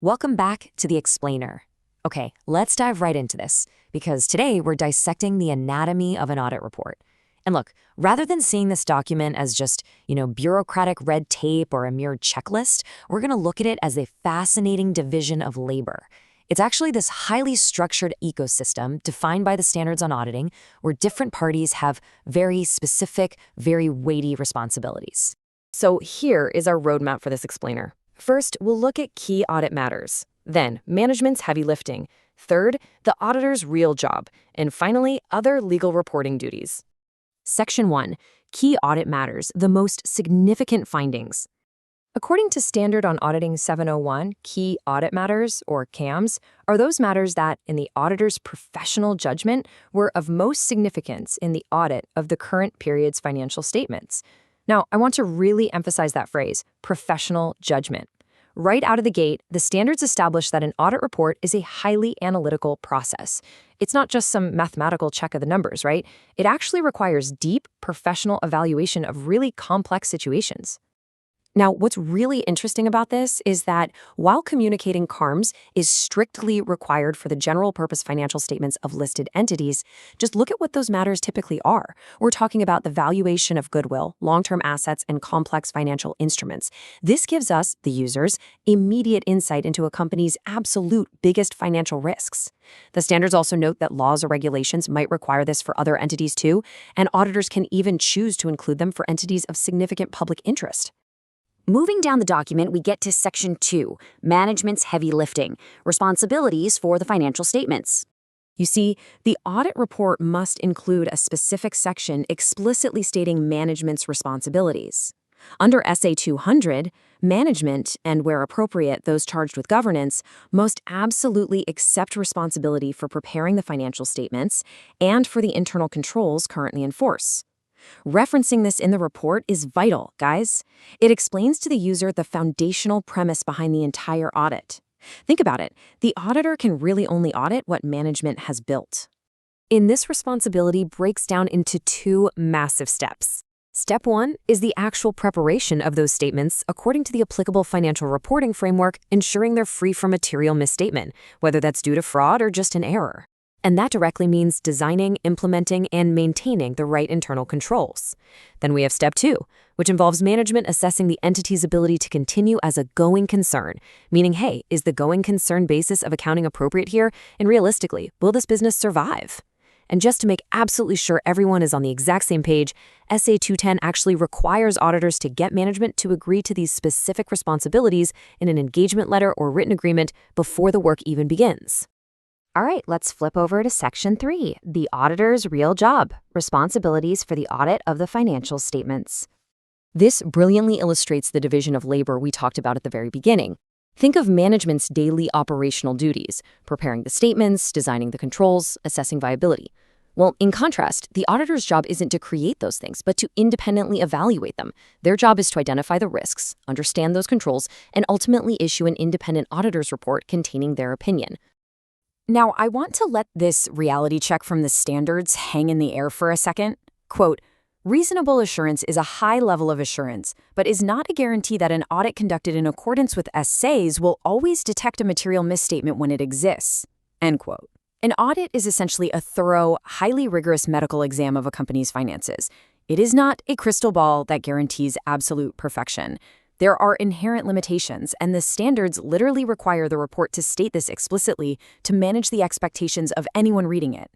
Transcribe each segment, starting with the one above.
Welcome back to The Explainer. Okay, let's dive right into this, because today we're dissecting the anatomy of an audit report. And look, rather than seeing this document as just, bureaucratic red tape or a mere checklist, we're going to look at it as a fascinating division of labor. It's actually this highly structured ecosystem defined by the standards on auditing, where different parties have very specific, very weighty responsibilities. So here is our roadmap for this explainer. First, we'll look at key audit matters. Then, management's heavy lifting. Third, the auditor's real job. And finally, other legal reporting duties. Section 1. Key audit matters, the most significant findings. According to Standard on Auditing 701, key audit matters, or CAMs, are those matters that, in the auditor's professional judgment, were of most significance in the audit of the current period's financial statements. Now, I want to really emphasize that phrase, professional judgment. Right out of the gate, the standards establish that an audit report is a highly analytical process. It's not just some mathematical check of the numbers, right? It actually requires deep, professional evaluation of really complex situations. Now, what's really interesting about this is that while communicating CARMs is strictly required for the general purpose financial statements of listed entities, just look at what those matters typically are. We're talking about the valuation of goodwill, long-term assets, and complex financial instruments. This gives us, the users, immediate insight into a company's absolute biggest financial risks. The standards also note that laws or regulations might require this for other entities too, and auditors can even choose to include them for entities of significant public interest. Moving down the document, we get to Section 2, Management's Heavy Lifting, Responsibilities for the Financial Statements. You see, the audit report must include a specific section explicitly stating management's responsibilities. Under SA 200, management, and where appropriate, those charged with governance, must absolutely accept responsibility for preparing the financial statements and for the internal controls currently in force. Referencing this in the report is vital, guys. It explains to the user the foundational premise behind the entire audit. Think about it. The auditor can really only audit what management has built. This responsibility breaks down into two massive steps. Step 1 is the actual preparation of those statements according to the applicable financial reporting framework, ensuring they're free from material misstatement, whether that's due to fraud or just an error. And that directly means designing, implementing, and maintaining the right internal controls. Then we have Step 2, which involves management assessing the entity's ability to continue as a going concern, meaning, hey, is the going concern basis of accounting appropriate here? And realistically, will this business survive? And just to make absolutely sure everyone is on the exact same page, SA 210 actually requires auditors to get management to agree to these specific responsibilities in an engagement letter or written agreement before the work even begins. All right, let's flip over to Section 3, the auditor's real job, responsibilities for the audit of the financial statements. This brilliantly illustrates the division of labor we talked about at the very beginning. Think of management's daily operational duties, preparing the statements, designing the controls, assessing viability. Well, in contrast, the auditor's job isn't to create those things, but to independently evaluate them. Their job is to identify the risks, understand those controls, and ultimately issue an independent auditor's report containing their opinion. Now, I want to let this reality check from the standards hang in the air for a second. Quote, reasonable assurance is a high level of assurance, but is not a guarantee that an audit conducted in accordance with SAs will always detect a material misstatement when it exists. End quote. An audit is essentially a thorough, highly rigorous medical exam of a company's finances. It is not a crystal ball that guarantees absolute perfection. There are inherent limitations, and the standards literally require the report to state this explicitly to manage the expectations of anyone reading it.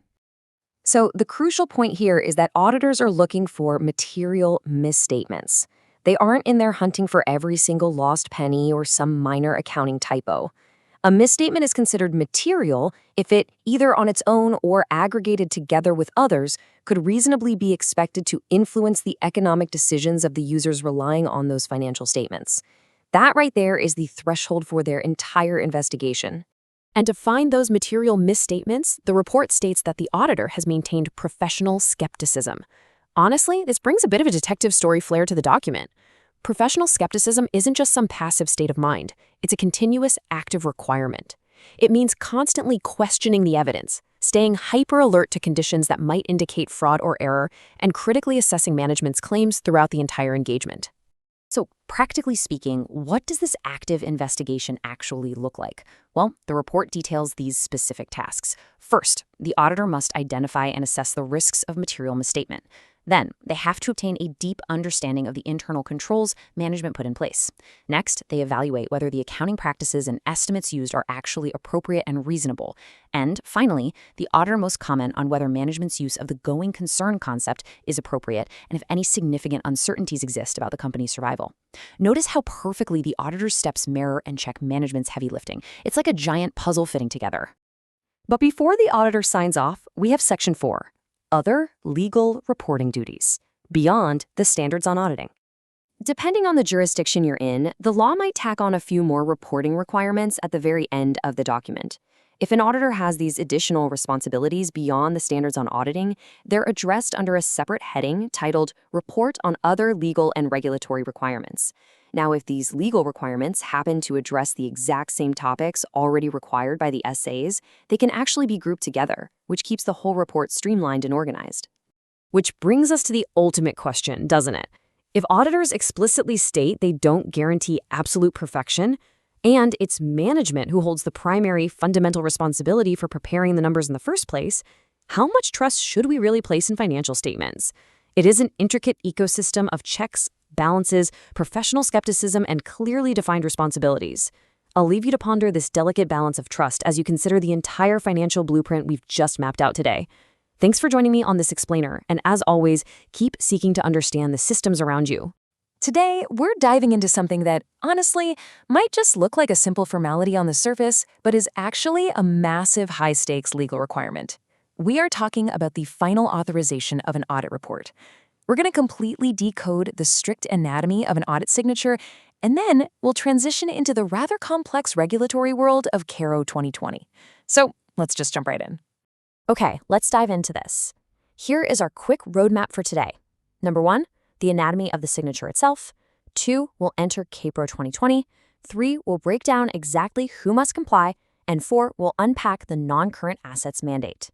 So the crucial point here is that auditors are looking for material misstatements. They aren't in there hunting for every single lost penny or some minor accounting typo. A misstatement is considered material if it, either on its own or aggregated together with others, could reasonably be expected to influence the economic decisions of the users relying on those financial statements. That right there is the threshold for their entire investigation. And to find those material misstatements, the report states that the auditor has maintained professional skepticism. Honestly, this brings a bit of a detective story flair to the document. Professional skepticism isn't just some passive state of mind. It's a continuous, active requirement. It means constantly questioning the evidence, staying hyper-alert to conditions that might indicate fraud or error, and critically assessing management's claims throughout the entire engagement. So, practically speaking, what does this active investigation actually look like? Well, the report details these specific tasks. First, the auditor must identify and assess the risks of material misstatement. Then, they have to obtain a deep understanding of the internal controls management put in place. Next, they evaluate whether the accounting practices and estimates used are actually appropriate and reasonable. And finally, the auditor must comment on whether management's use of the going concern concept is appropriate and if any significant uncertainties exist about the company's survival. Notice how perfectly the auditor's steps mirror and check management's heavy lifting. It's like a giant puzzle fitting together. But before the auditor signs off, we have Section 4. Other legal reporting duties, beyond the standards on auditing. Depending on the jurisdiction you're in, the law might tack on a few more reporting requirements at the very end of the document. If an auditor has these additional responsibilities beyond the standards on auditing, they're addressed under a separate heading titled Report on Other Legal and Regulatory Requirements. Now, if these legal requirements happen to address the exact same topics already required by the SAs, they can actually be grouped together, which keeps the whole report streamlined and organized. Which brings us to the ultimate question, doesn't it? If auditors explicitly state they don't guarantee absolute perfection, and it's management who holds the primary fundamental responsibility for preparing the numbers in the first place, how much trust should we really place in financial statements? It is an intricate ecosystem of checks, balances, professional skepticism, and clearly defined responsibilities. I'll leave you to ponder this delicate balance of trust as you consider the entire financial blueprint we've just mapped out today. Thanks for joining me on this explainer, and as always, keep seeking to understand the systems around you. Today, we're diving into something that, honestly, might just look like a simple formality on the surface, but is actually a massive high-stakes legal requirement. We are talking about the final authorization of an audit report. We're going to completely decode the strict anatomy of an audit signature, and then we'll transition into the rather complex regulatory world of CARO 2020. So let's just jump right in. Okay, let's dive into this. Here is our quick roadmap for today. Number 1, the anatomy of the signature itself. 2, we'll enter CAPRO 2020. 3, we'll break down exactly who must comply. And 4, we'll unpack the non-current assets mandate.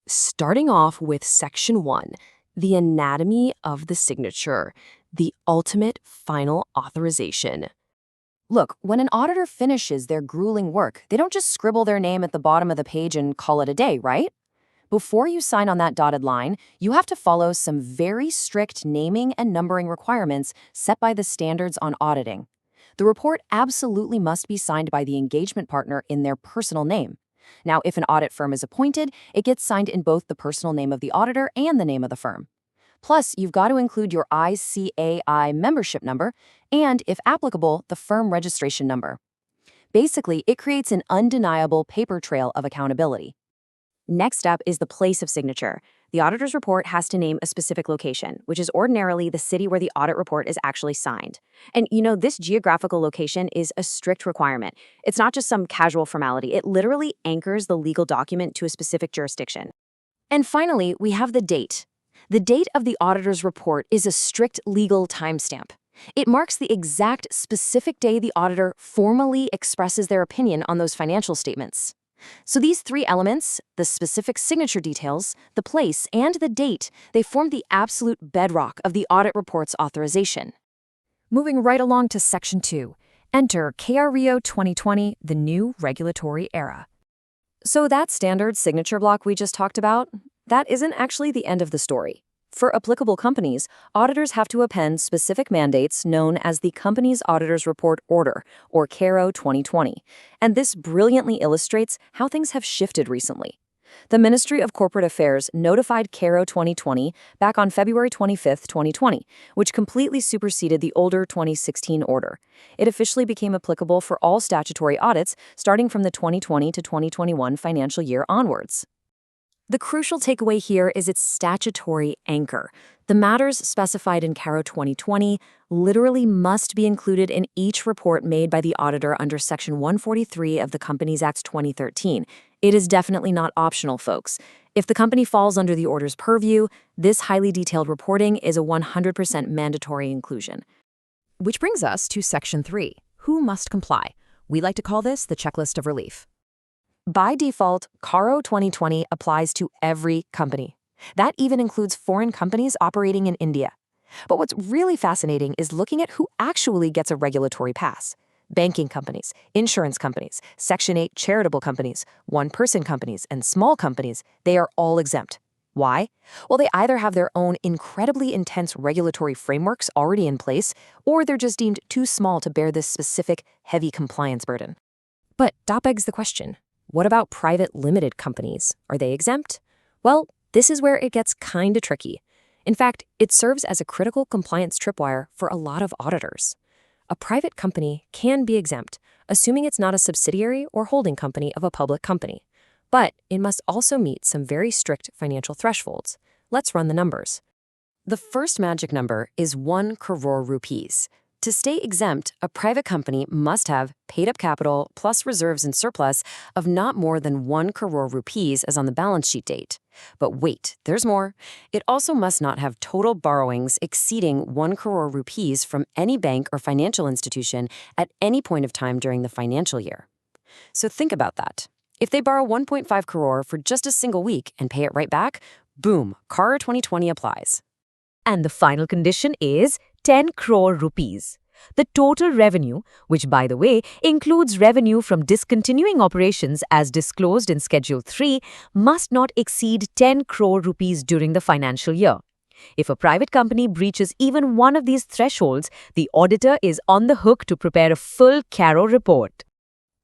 Starting off with Section 1, the anatomy of the signature, the ultimate final authorization. Look, when an auditor finishes their grueling work, they don't just scribble their name at the bottom of the page and call it a day, right? Before you sign on that dotted line, you have to follow some very strict naming and numbering requirements set by the standards on auditing. The report absolutely must be signed by the engagement partner in their personal name. Now, if an audit firm is appointed, it gets signed in both the personal name of the auditor and the name of the firm. Plus, you've got to include your ICAI membership number and, if applicable, the firm registration number. Basically, it creates an undeniable paper trail of accountability. Next up is the place of signature. The auditor's report has to name a specific location, which is ordinarily the city where the audit report is actually signed. And this geographical location is a strict requirement. It's not just some casual formality. It literally anchors the legal document to a specific jurisdiction. And finally, we have the date. The date of the auditor's report is a strict legal timestamp. It marks the exact specific day the auditor formally expresses their opinion on those financial statements. So these 3 elements, the specific signature details, the place, and the date, they form the absolute bedrock of the audit report's authorization. Moving right along to Section 2, enter KARU 2020, the new regulatory era. So that standard signature block we just talked about, that isn't actually the end of the story. For applicable companies, auditors have to append specific mandates known as the Company's Auditor's Report Order, or CARO 2020, and this brilliantly illustrates how things have shifted recently. The Ministry of Corporate Affairs notified CARO 2020 back on February 25, 2020, which completely superseded the older 2016 order. It officially became applicable for all statutory audits starting from the 2020 to 2021 financial year onwards. The crucial takeaway here is its statutory anchor. The matters specified in CARO 2020 literally must be included in each report made by the auditor under Section 143 of the Companies Act 2013. It is definitely not optional, folks. If the company falls under the order's purview, this highly detailed reporting is a 100% mandatory inclusion. Which brings us to Section 3, who must comply. We like to call this the checklist of relief. By default, CARO 2020 applies to every company. That even includes foreign companies operating in India. But what's really fascinating is looking at who actually gets a regulatory pass. Banking companies, insurance companies, Section 8 charitable companies, one-person companies, and small companies, they are all exempt. Why? Well, they either have their own incredibly intense regulatory frameworks already in place, or they're just deemed too small to bear this specific, heavy compliance burden. But that begs the question, what about private limited companies? Are they exempt? Well, this is where it gets kinda tricky. In fact, it serves as a critical compliance tripwire for a lot of auditors. A private company can be exempt, assuming it's not a subsidiary or holding company of a public company. But it must also meet some very strict financial thresholds. Let's run the numbers. The first magic number is 1 crore rupees. To stay exempt, a private company must have paid-up capital plus reserves and surplus of not more than 1 crore rupees as on the balance sheet date. But wait, there's more. It also must not have total borrowings exceeding 1 crore rupees from any bank or financial institution at any point of time during the financial year. So think about that. If they borrow 1.5 crore for just a single week and pay it right back, boom, KARUR 2020 applies. And the final condition is 10 crore rupees. The total revenue, which by the way includes revenue from discontinuing operations as disclosed in Schedule 3, must not exceed 10 crore rupees during the financial year. If a private company breaches even one of these thresholds, the auditor is on the hook to prepare a full KARO report.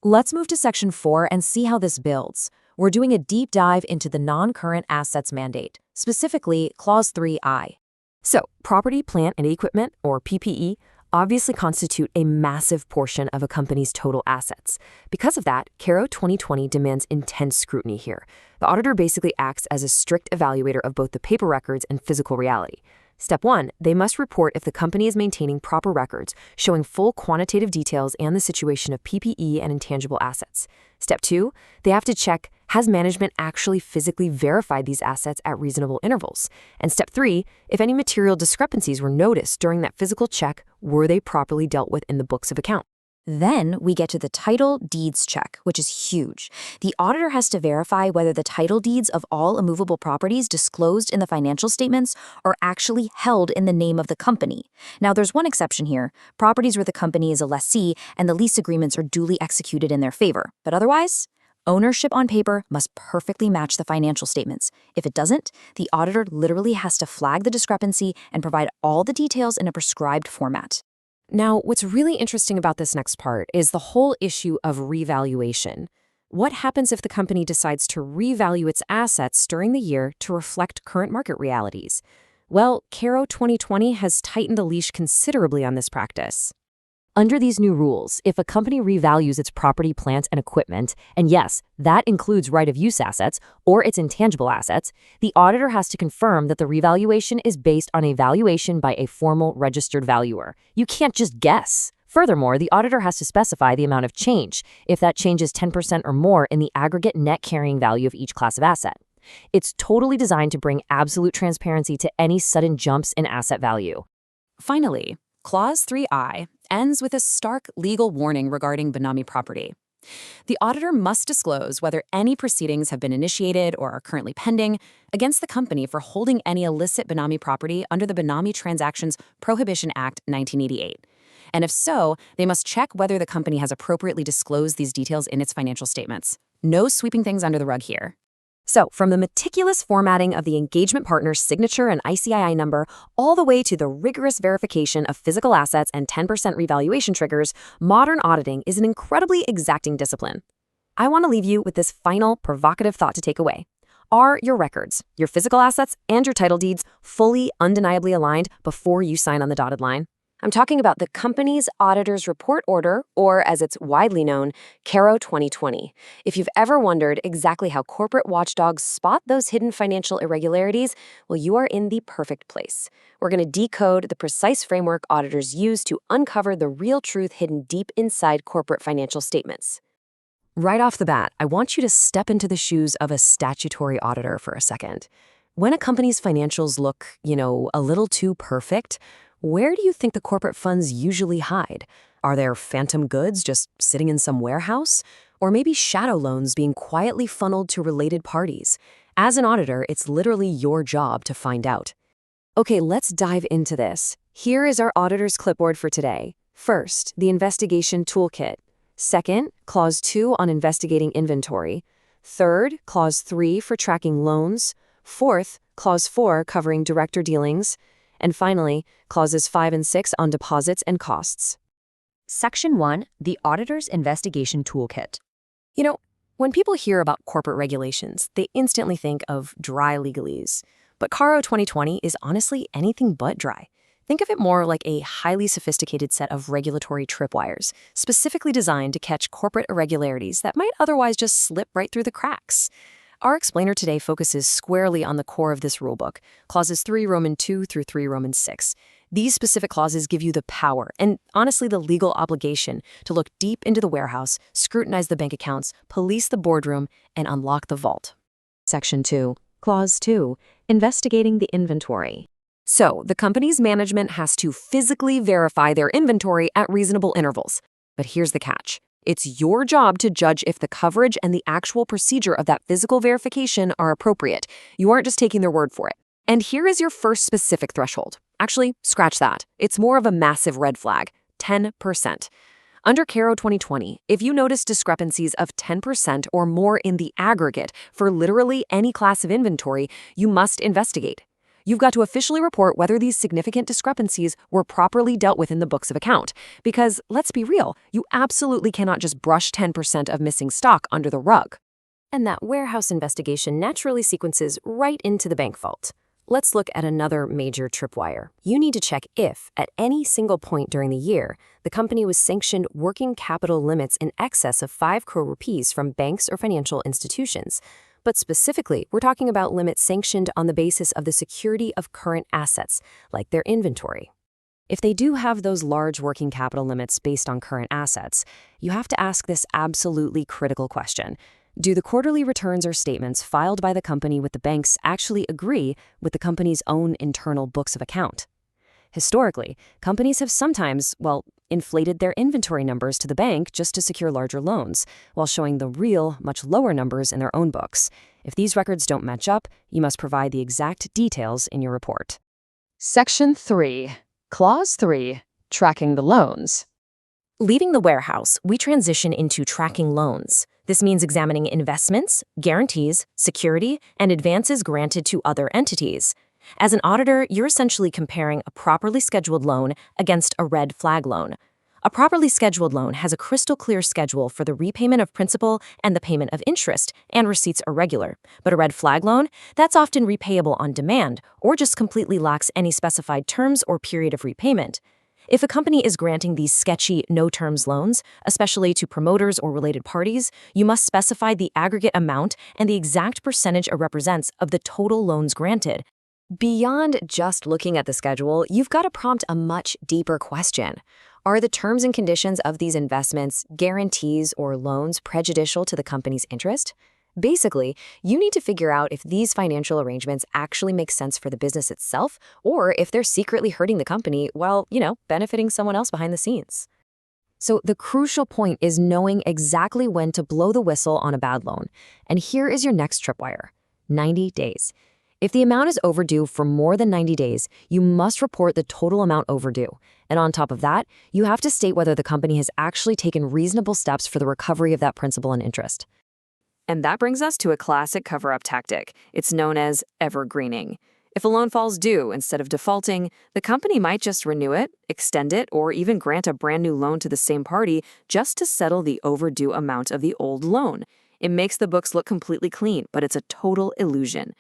Let's move to Section 4 and see how this builds. We're doing a deep dive into the non-current assets mandate, specifically Clause 3I. So, property, plant, and equipment, or PPE, obviously constitute a massive portion of a company's total assets. Because of that, KARO 2020 demands intense scrutiny here. The auditor basically acts as a strict evaluator of both the paper records and physical reality. Step 1, they must report if the company is maintaining proper records, showing full quantitative details and the situation of PPE and intangible assets. Step 2, they have to check, has management actually physically verified these assets at reasonable intervals? And step 3, if any material discrepancies were noticed during that physical check, were they properly dealt with in the books of account? Then we get to the title deeds check, which is huge. The auditor has to verify whether the title deeds of all immovable properties disclosed in the financial statements are actually held in the name of the company. Now, there's one exception here, properties where the company is a lessee and the lease agreements are duly executed in their favor. But otherwise, ownership on paper must perfectly match the financial statements. If it doesn't, the auditor literally has to flag the discrepancy and provide all the details in a prescribed format. Now, what's really interesting about this next part is the whole issue of revaluation. What happens if the company decides to revalue its assets during the year to reflect current market realities? Well, KARO 2020 has tightened the leash considerably on this practice. Under these new rules, if a company revalues its property, plant, and equipment, and yes, that includes right-of-use assets or its intangible assets, the auditor has to confirm that the revaluation is based on a valuation by a formal registered valuer. You can't just guess. Furthermore, the auditor has to specify the amount of change, if that change is 10% or more in the aggregate net carrying value of each class of asset. It's totally designed to bring absolute transparency to any sudden jumps in asset value. Finally, Clause 3I ends with a stark legal warning regarding Benami property. The auditor must disclose whether any proceedings have been initiated or are currently pending against the company for holding any illicit Benami property under the Benami Transactions Prohibition Act 1988. And if so, they must check whether the company has appropriately disclosed these details in its financial statements. No sweeping things under the rug here. So, from the meticulous formatting of the engagement partner's signature and ICII number, all the way to the rigorous verification of physical assets and 10% revaluation triggers, modern auditing is an incredibly exacting discipline. I want to leave you with this final provocative thought to take away. Are your records, your physical assets, and your title deeds fully, undeniably aligned before you sign on the dotted line? I'm talking about the company's auditor's report order, or as it's widely known, KARO 2020. If you've ever wondered exactly how corporate watchdogs spot those hidden financial irregularities, well, you are in the perfect place. We're going to decode the precise framework auditors use to uncover the real truth hidden deep inside corporate financial statements. Right off the bat, I want you to step into the shoes of a statutory auditor for a second. When a company's financials look, a little too perfect, where do you think the corporate funds usually hide? Are there phantom goods just sitting in some warehouse? Or maybe shadow loans being quietly funneled to related parties? As an auditor, it's literally your job to find out. Okay, let's dive into this. Here is our auditor's clipboard for today. First, the investigation toolkit. Second, Clause 2 on investigating inventory. Third, Clause 3 for tracking loans. Fourth, Clause 4 covering director dealings. And finally, Clauses 5 and 6 on deposits and costs. Section 1, the Auditor's Investigation Toolkit. You know, when people hear about corporate regulations, they instantly think of dry legalese. But CARO 2020 is honestly anything but dry. Think of it more like a highly sophisticated set of regulatory tripwires, specifically designed to catch corporate irregularities that might otherwise just slip right through the cracks. Our explainer today focuses squarely on the core of this rulebook, clauses 3 Roman 2 through 3 Roman 6. These specific clauses give you the power and, honestly, the legal obligation to look deep into the warehouse, scrutinize the bank accounts, police the boardroom, and unlock the vault. Section 2, Clause 2, investigating the inventory. So, the company's management has to physically verify their inventory at reasonable intervals. But here's the catch. It's your job to judge if the coverage and the actual procedure of that physical verification are appropriate. You aren't just taking their word for it. And here is your first specific threshold. Actually, scratch that. It's more of a massive red flag, 10%. Under CARO 2020, if you notice discrepancies of 10% or more in the aggregate for literally any class of inventory, you must investigate. You've got to officially report whether these significant discrepancies were properly dealt with in the books of account. Because, let's be real, you absolutely cannot just brush 10% of missing stock under the rug. And that warehouse investigation naturally sequences right into the bank vault. Let's look at another major tripwire. You need to check if, at any single point during the year, the company was sanctioned working capital limits in excess of 5 crore rupees from banks or financial institutions. But specifically, we're talking about limits sanctioned on the basis of the security of current assets, like their inventory. If they do have those large working capital limits based on current assets, you have to ask this absolutely critical question. Do the quarterly returns or statements filed by the company with the banks actually agree with the company's own internal books of account? Historically, companies have sometimes, inflated their inventory numbers to the bank just to secure larger loans, while showing the real, much lower numbers in their own books. If these records don't match up, you must provide the exact details in your report. Section 3, Clause 3, tracking the loans. Leaving the warehouse, we transition into tracking loans. This means examining investments, guarantees, security, and advances granted to other entities. As an auditor, you're essentially comparing a properly scheduled loan against a red flag loan. A properly scheduled loan has a crystal clear schedule for the repayment of principal and the payment of interest, and receipts are regular. But a red flag loan, that's often repayable on demand or just completely lacks any specified terms or period of repayment. If a company is granting these sketchy no-terms loans, especially to promoters or related parties, you must specify the aggregate amount and the exact percentage it represents of the total loans granted. Beyond just looking at the schedule, you've got to prompt a much deeper question. Are the terms and conditions of these investments, guarantees, or loans prejudicial to the company's interest? Basically, you need to figure out if these financial arrangements actually make sense for the business itself, or if they're secretly hurting the company while, benefiting someone else behind the scenes. So the crucial point is knowing exactly when to blow the whistle on a bad loan. And here is your next tripwire: 90 days. If the amount is overdue for more than 90 days, you must report the total amount overdue. And on top of that, you have to state whether the company has actually taken reasonable steps for the recovery of that principal and interest. And that brings us to a classic cover-up tactic. It's known as evergreening. If a loan falls due instead of defaulting, the company might just renew it, extend it, or even grant a brand new loan to the same party just to settle the overdue amount of the old loan. It makes the books look completely clean, but it's a total illusion.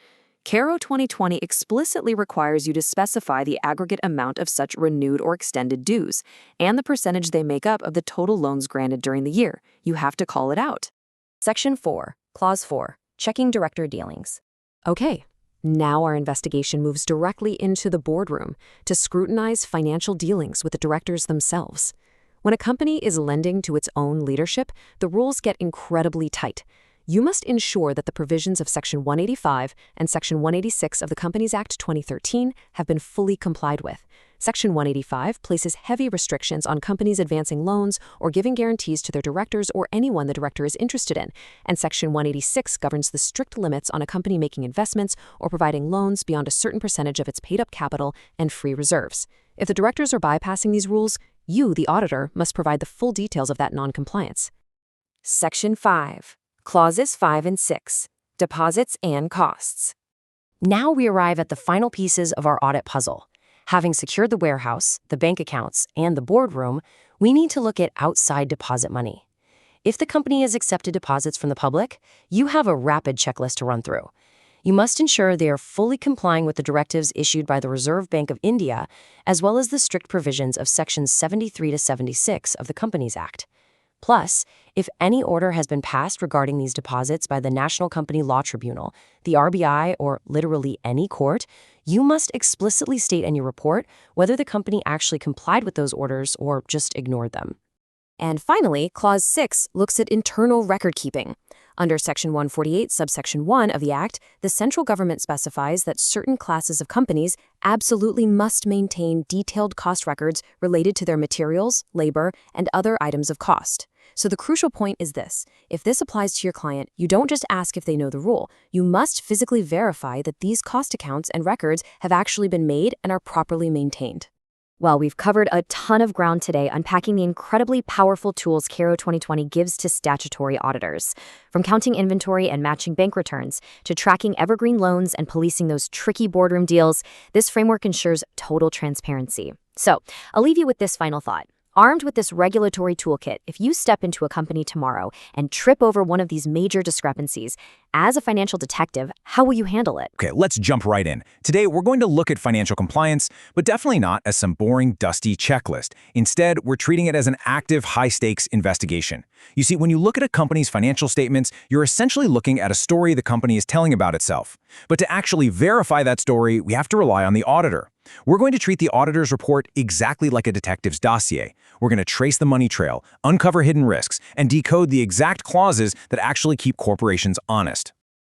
CARO 2020 explicitly requires you to specify the aggregate amount of such renewed or extended dues and the percentage they make up of the total loans granted during the year. You have to call it out. Section 4, Clause 4, checking director dealings. Okay, now our investigation moves directly into the boardroom to scrutinize financial dealings with the directors themselves. When a company is lending to its own leadership, the rules get incredibly tight. you must ensure that the provisions of Section 185 and Section 186 of the Companies Act 2013 have been fully complied with. Section 185 places heavy restrictions on companies advancing loans or giving guarantees to their directors or anyone the director is interested in, and Section 186 governs the strict limits on a company making investments or providing loans beyond a certain percentage of its paid-up capital and free reserves. If the directors are bypassing these rules, you, the auditor, must provide the full details of that non-compliance. Section 5. Clauses 5 and 6. Deposits and costs. Now we arrive at the final pieces of our audit puzzle. Having secured the warehouse, the bank accounts, and the boardroom, we need to look at outside deposit money. If the company has accepted deposits from the public, you have a rapid checklist to run through. You must ensure they are fully complying with the directives issued by the Reserve Bank of India, as well as the strict provisions of Sections 73 to 76 of the Companies Act. Plus, if any order has been passed regarding these deposits by the National Company Law Tribunal, the RBI, or literally any court, you must explicitly state in your report whether the company actually complied with those orders or just ignored them. And finally, Clause 6 looks at internal record-keeping. Under Section 148, subsection 1 of the Act, the central government specifies that certain classes of companies absolutely must maintain detailed cost records related to their materials, labor, and other items of cost. So the crucial point is this. If this applies to your client, you don't just ask if they know the rule. You must physically verify that these cost accounts and records have actually been made and are properly maintained. Well, we've covered a ton of ground today unpacking the incredibly powerful tools CARO 2020 gives to statutory auditors. From counting inventory and matching bank returns to tracking evergreen loans and policing those tricky boardroom deals, this framework ensures total transparency. So, I'll leave you with this final thought. Armed with this regulatory toolkit, if you step into a company tomorrow and trip over one of these major discrepancies, as a financial detective, how will you handle it? Okay, let's jump right in. Today, we're going to look at financial compliance, but definitely not as some boring, dusty checklist. Instead, we're treating it as an active, high-stakes investigation. You see, when you look at a company's financial statements, you're essentially looking at a story the company is telling about itself. But to actually verify that story, we have to rely on the auditor. We're going to treat the auditor's report exactly like a detective's dossier. We're going to trace the money trail, uncover hidden risks, and decode the exact clauses that actually keep corporations honest.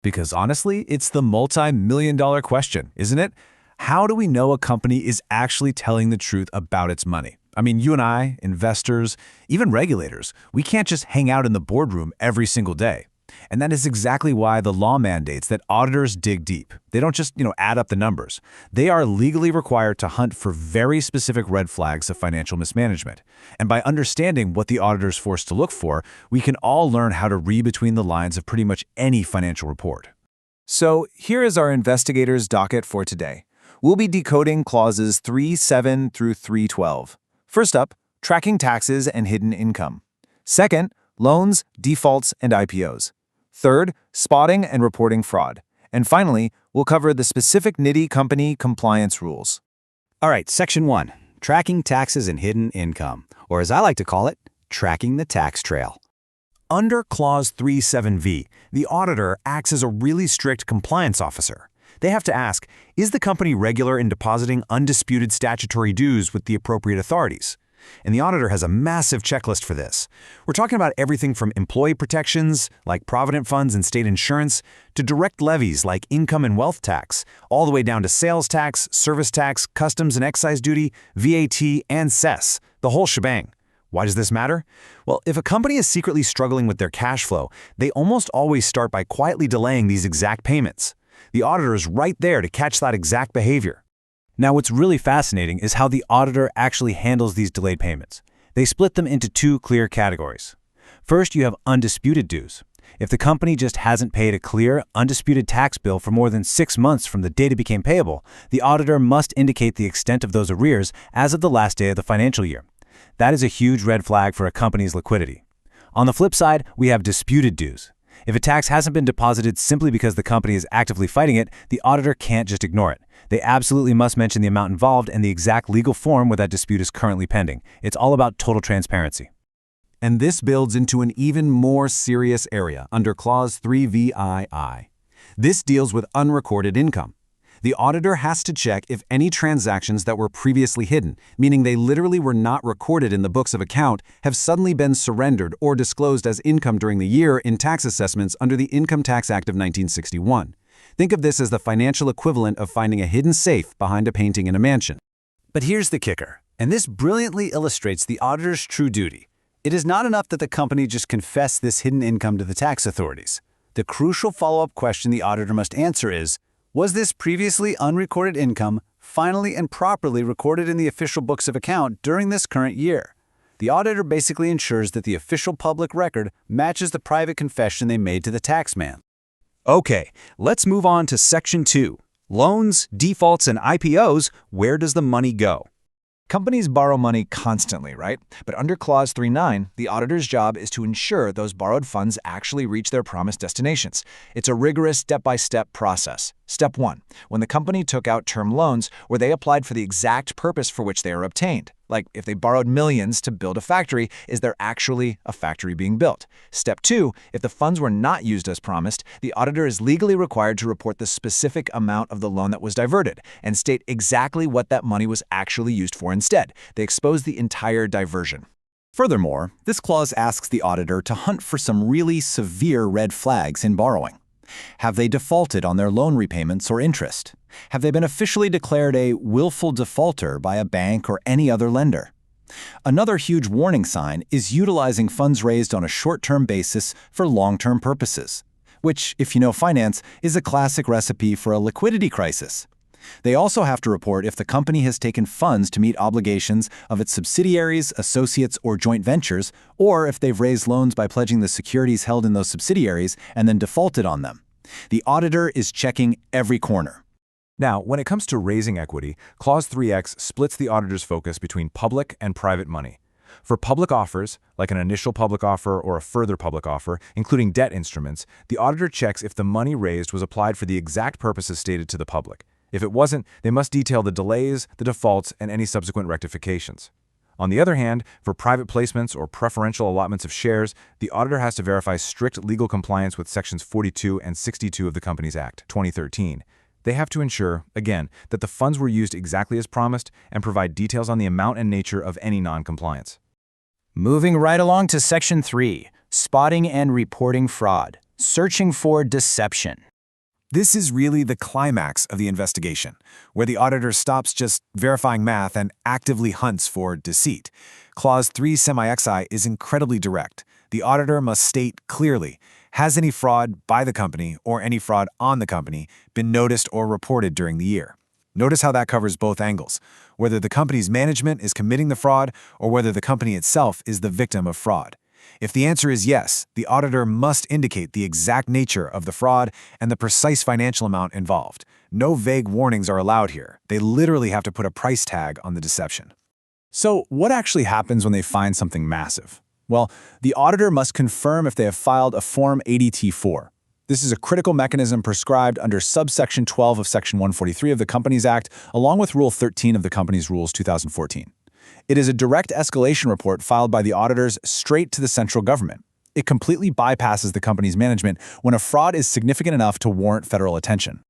Because honestly, it's the multi-million-dollar question, isn't it? How do we know a company is actually telling the truth about its money? I mean, you and I, investors, even regulators, we can't just hang out in the boardroom every single day. And that is exactly why the law mandates that auditors dig deep. They don't just, add up the numbers. They are legally required to hunt for very specific red flags of financial mismanagement. And by understanding what the auditor is forced to look for, we can all learn how to read between the lines of pretty much any financial report. So here is our investigator's docket for today. We'll be decoding clauses 3.7 through 3.12. First up, tracking taxes and hidden income. Second, loans, defaults, and IPOs. Third, spotting and reporting fraud. And finally, we'll cover the specific NITI company compliance rules. All right, Section 1, tracking taxes and hidden income, or as I like to call it, tracking the tax trail. Under Clause 3.7v, the auditor acts as a really strict compliance officer. They have to ask, is the company regular in depositing undisputed statutory dues with the appropriate authorities? And the auditor has a massive checklist for this. We're talking about everything from employee protections, like provident funds and state insurance, to direct levies like income and wealth tax, all the way down to sales tax, service tax, customs and excise duty, VAT, and cess, the whole shebang. Why does this matter? Well, if a company is secretly struggling with their cash flow, they almost always start by quietly delaying these exact payments. The auditor is right there to catch that exact behavior. Now, what's really fascinating is how the auditor actually handles these delayed payments. They split them into two clear categories. First, you have undisputed dues. If the company just hasn't paid a clear, undisputed tax bill for more than 6 months from the date it became payable, the auditor must indicate the extent of those arrears as of the last day of the financial year. That is a huge red flag for a company's liquidity. On the flip side, we have disputed dues. If a tax hasn't been deposited simply because the company is actively fighting it, the auditor can't just ignore it. They absolutely must mention the amount involved and the exact legal form where that dispute is currently pending. It's all about total transparency. And this builds into an even more serious area under Clause 3VII. This deals with unrecorded income. The auditor has to check if any transactions that were previously hidden, meaning they literally were not recorded in the books of account, have suddenly been surrendered or disclosed as income during the year in tax assessments under the Income Tax Act of 1961. Think of this as the financial equivalent of finding a hidden safe behind a painting in a mansion. But here's the kicker, and this brilliantly illustrates the auditor's true duty. It is not enough that the company just confess this hidden income to the tax authorities. The crucial follow-up question the auditor must answer is, was this previously unrecorded income finally and properly recorded in the official books of account during this current year? The auditor basically ensures that the official public record matches the private confession they made to the taxman. Okay, let's move on to Section 2. Loans, defaults, and IPOs, where does the money go? Companies borrow money constantly, right? But under Clause 3.9, the auditor's job is to ensure those borrowed funds actually reach their promised destinations. It's a rigorous step-by-step process. Step 1. When the company took out term loans, where they applied for the exact purpose for which they are obtained. Like if they borrowed millions to build a factory, is there actually a factory being built? Step 2. If the funds were not used as promised, the auditor is legally required to report the specific amount of the loan that was diverted and state exactly what that money was actually used for instead. They expose the entire diversion. Furthermore, this clause asks the auditor to hunt for some really severe red flags in borrowing. Have they defaulted on their loan repayments or interest? Have they been officially declared a willful defaulter by a bank or any other lender? Another huge warning sign is utilizing funds raised on a short-term basis for long-term purposes, which, if you know finance, is a classic recipe for a liquidity crisis. They also have to report if the company has taken funds to meet obligations of its subsidiaries, associates, or joint ventures, or if they've raised loans by pledging the securities held in those subsidiaries and then defaulted on them. The auditor is checking every corner. Now, when it comes to raising equity, Clause 3X splits the auditor's focus between public and private money. For public offers, like an initial public offer or a further public offer, including debt instruments, the auditor checks if the money raised was applied for the exact purposes stated to the public. If it wasn't, they must detail the delays, the defaults, and any subsequent rectifications. On the other hand, for private placements or preferential allotments of shares, the auditor has to verify strict legal compliance with Sections 42 and 62 of the Companies Act, 2013. They have to ensure, again, that the funds were used exactly as promised and provide details on the amount and nature of any non-compliance. Moving right along to Section 3, Spotting and Reporting Fraud, Searching for Deception. This is really the climax of the investigation, where the auditor stops just verifying math and actively hunts for deceit. Clause 3 semi-xi is incredibly direct. The auditor must state clearly, has any fraud by the company or any fraud on the company been noticed or reported during the year? Notice how that covers both angles, whether the company's management is committing the fraud or whether the company itself is the victim of fraud. If the answer is yes, the auditor must indicate the exact nature of the fraud and the precise financial amount involved. No vague warnings are allowed here. They literally have to put a price tag on the deception. So, what actually happens when they find something massive? Well, the auditor must confirm if they have filed a Form ADT-4. This is a critical mechanism prescribed under subsection 12 of Section 143 of the Companies Act, along with Rule 13 of the Companies Rules 2014. It is a direct escalation report filed by the auditors straight to the central government. It completely bypasses the company's management when a fraud is significant enough to warrant federal attention.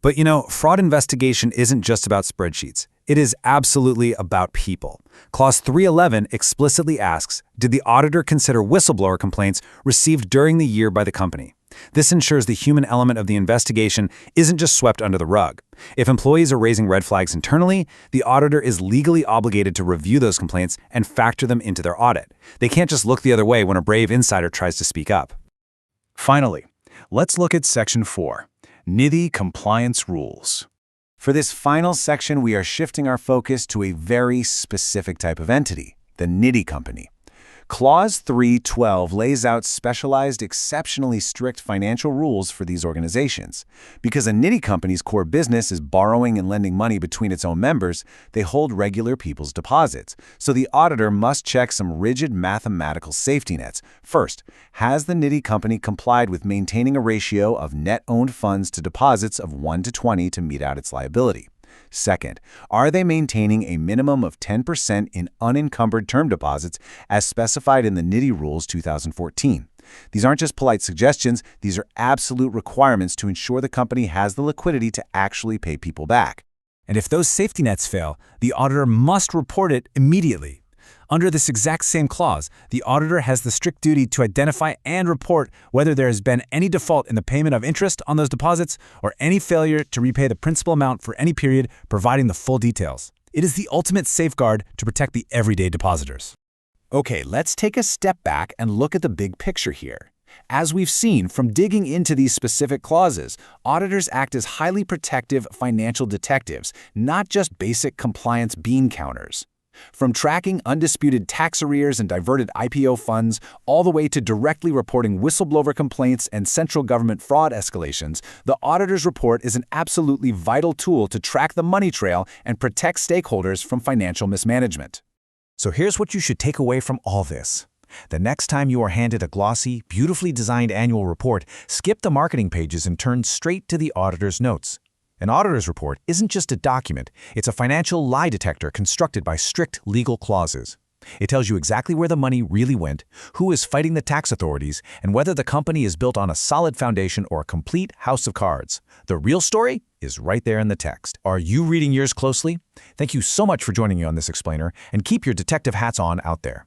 But fraud investigation isn't just about spreadsheets. It is absolutely about people. Clause 311 explicitly asks, did the auditor consider whistleblower complaints received during the year by the company? This ensures the human element of the investigation isn't just swept under the rug. If employees are raising red flags internally, the auditor is legally obligated to review those complaints and factor them into their audit. They can't just look the other way when a brave insider tries to speak up. Finally, let's look at Section 4, NFRA Compliance Rules. For this final section, we are shifting our focus to a very specific type of entity, the NFRA company. Clause 312 lays out specialized, exceptionally strict financial rules for these organizations. Because a NFRA company's core business is borrowing and lending money between its own members, they hold regular people's deposits. So the auditor must check some rigid mathematical safety nets. First, has the NFRA company complied with maintaining a ratio of net owned funds to deposits of 1 to 20 to meet out its liability? Second, are they maintaining a minimum of 10% in unencumbered term deposits as specified in the NFRA Rules 2014? These aren't just polite suggestions, these are absolute requirements to ensure the company has the liquidity to actually pay people back. And if those safety nets fail, the auditor must report it immediately. Under this exact same clause, the auditor has the strict duty to identify and report whether there has been any default in the payment of interest on those deposits or any failure to repay the principal amount for any period, providing the full details. It is the ultimate safeguard to protect the everyday depositors. Okay, let's take a step back and look at the big picture here. As we've seen from digging into these specific clauses, auditors act as highly protective financial detectives, not just basic compliance bean counters. From tracking undisputed tax arrears and diverted IPO funds, all the way to directly reporting whistleblower complaints and central government fraud escalations, the auditor's report is an absolutely vital tool to track the money trail and protect stakeholders from financial mismanagement. So here's what you should take away from all this. The next time you are handed a glossy, beautifully designed annual report, skip the marketing pages and turn straight to the auditor's notes. An auditor's report isn't just a document, it's a financial lie detector constructed by strict legal clauses. It tells you exactly where the money really went, who is fighting the tax authorities, and whether the company is built on a solid foundation or a complete house of cards. The real story is right there in the text. Are you reading yours closely? Thank you so much for joining me on this explainer, and keep your detective hats on out there.